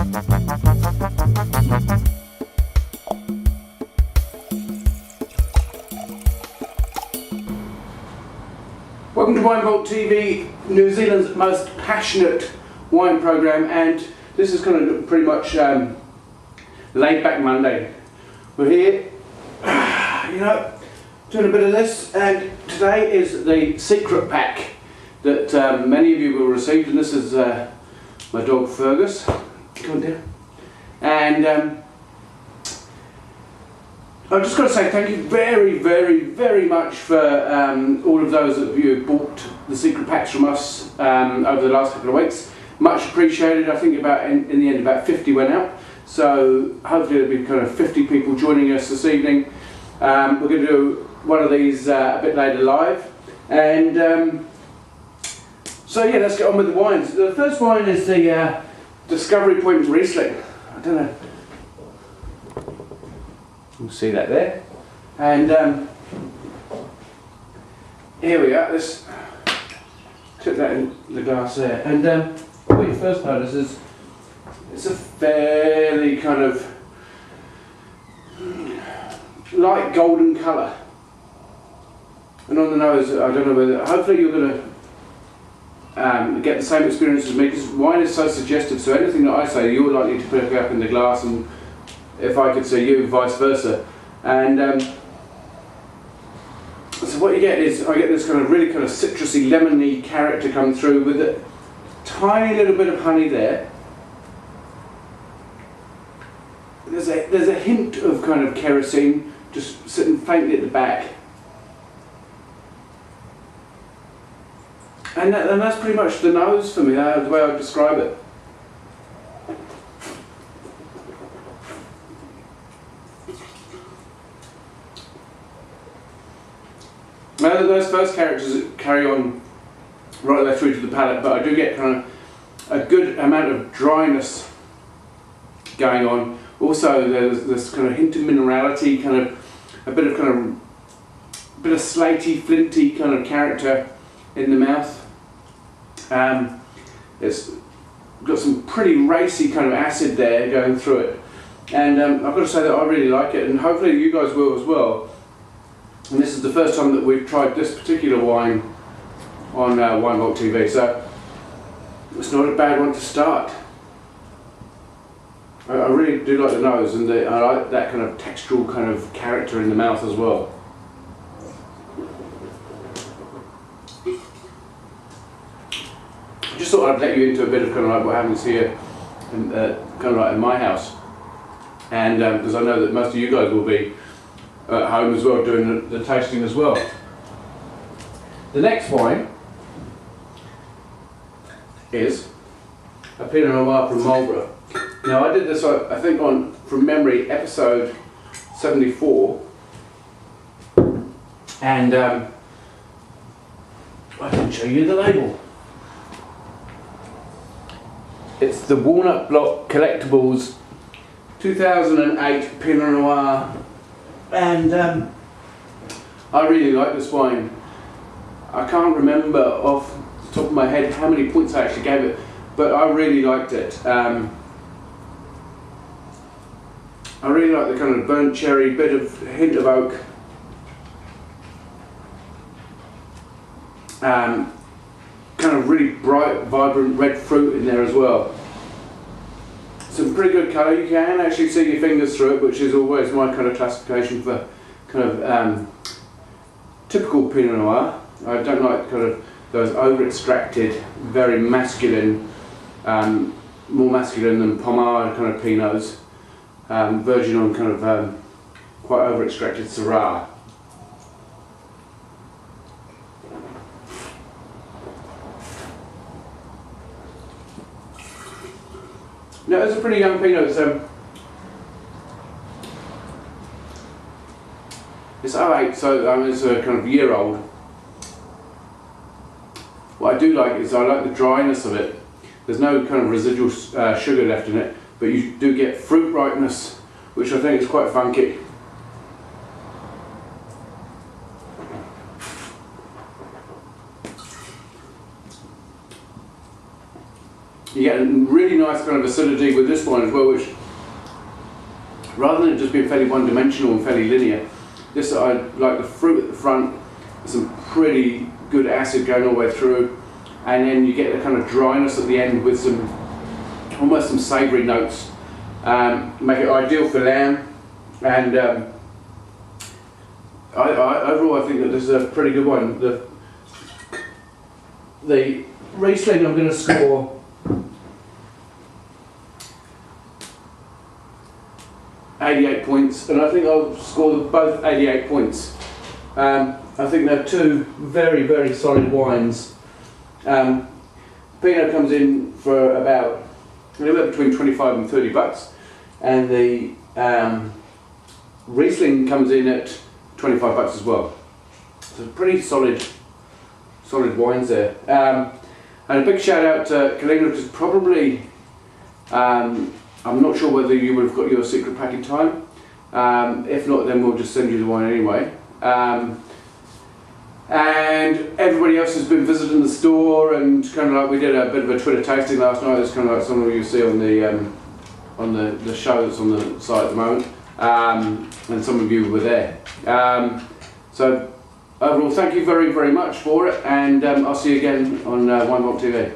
Welcome to Wine Vault TV, New Zealand's most passionate wine program, and this is kind of pretty much laid back Monday. We're here, doing a bit of this, and today is the secret pack that many of you will receive, and this is my dog Fergus. Come on, dear. And I've just got to say thank you very, very, very much for all of those of you who bought the secret packs from us over the last couple of weeks. Much appreciated. I think in the end about 50 went out. So hopefully there'll be kind of 50 people joining us this evening. We're going to do one of these a bit later live. And so yeah, let's get on with the wines. The first wine is the Discovery Point Riesling. I don't know. You'll see that there. And here we are. Let's took that in the glass there. And what you first notice is it's a fairly kind of light golden colour. And on the nose, I don't know whether, hopefully you're going to get the same experience as me, because wine is so suggestive, so anything that I say you're likely to pick up in the glass, and if I could see you, vice versa. And so what you get is, I get this kind of really kind of citrusy, lemony character come through with a tiny little bit of honey there. There's a hint of kind of kerosene just sitting faintly at the back. And that's pretty much the nose for me, the way I would describe it. Now those first characters carry on right there through to the palate, but I do get kind of a good amount of dryness going on. Also there's this kind of hint of minerality, kind of a bit of slaty, flinty kind of character in the mouth. It's got some pretty racy kind of acid there going through it, and I've got to say that I really like it, and hopefully you guys will as well. And this is the first time that we've tried this particular wine on Wine Vault TV, so it's not a bad one to start. I really do like the nose, and I like that kind of textural kind of character in the mouth as well. I just thought I'd let you into a bit of kind of like what happens here, kind of like in my house, and because I know that most of you guys will be at home as well doing the tasting as well. The next wine is a Pinot Noir from Marlborough. Now I did this, I think, on, from memory, episode 74, and I can show you the label. It's the Walnut Block Collectibles 2008 Pinot Noir, and I really like this wine. I can't remember off the top of my head how many points I actually gave it, but I really liked it. I really like the kind of burnt cherry, bit of hint of oak. Kind of really bright, vibrant red fruit in there as well. Some pretty good colour. You can actually see your fingers through it, which is always my kind of classification for kind of typical Pinot Noir. I don't like kind of those over-extracted, very masculine, more masculine than Pommard kind of Pinots, verging on kind of quite over-extracted Syrah. No, it's a pretty young Pinot. It's 08, so it's a kind of year old. What I do like is I like the dryness of it. There's no kind of residual sugar left in it, but you do get fruit ripeness, which I think is quite funky. You get a really nice kind of acidity with this wine as well, which rather than it just being fairly one-dimensional and fairly linear, this, I like the fruit at the front, some pretty good acid going all the way through, and then you get the kind of dryness at the end with some, almost some savoury notes. Make it ideal for lamb, and overall I think that this is a pretty good one. The Riesling I'm going to score 88 points, and I think I'll score them both 88 points. I think they're two very, very solid wines. Pinot comes in for about anywhere between 25 and 30 bucks, and the Riesling comes in at 25 bucks as well. So pretty solid wines there. And a big shout out to Kalina, because probably I'm not sure whether you would have got your secret packing time. If not, then we'll just send you the wine anyway. And everybody else has been visiting the store, and kind of like we did a bit of a Twitter tasting last night. It's kind of like some of you see on the show that's on the site at the moment, and some of you were there. So overall, thank you very, very much for it, and I'll see you again on Wine Vault TV.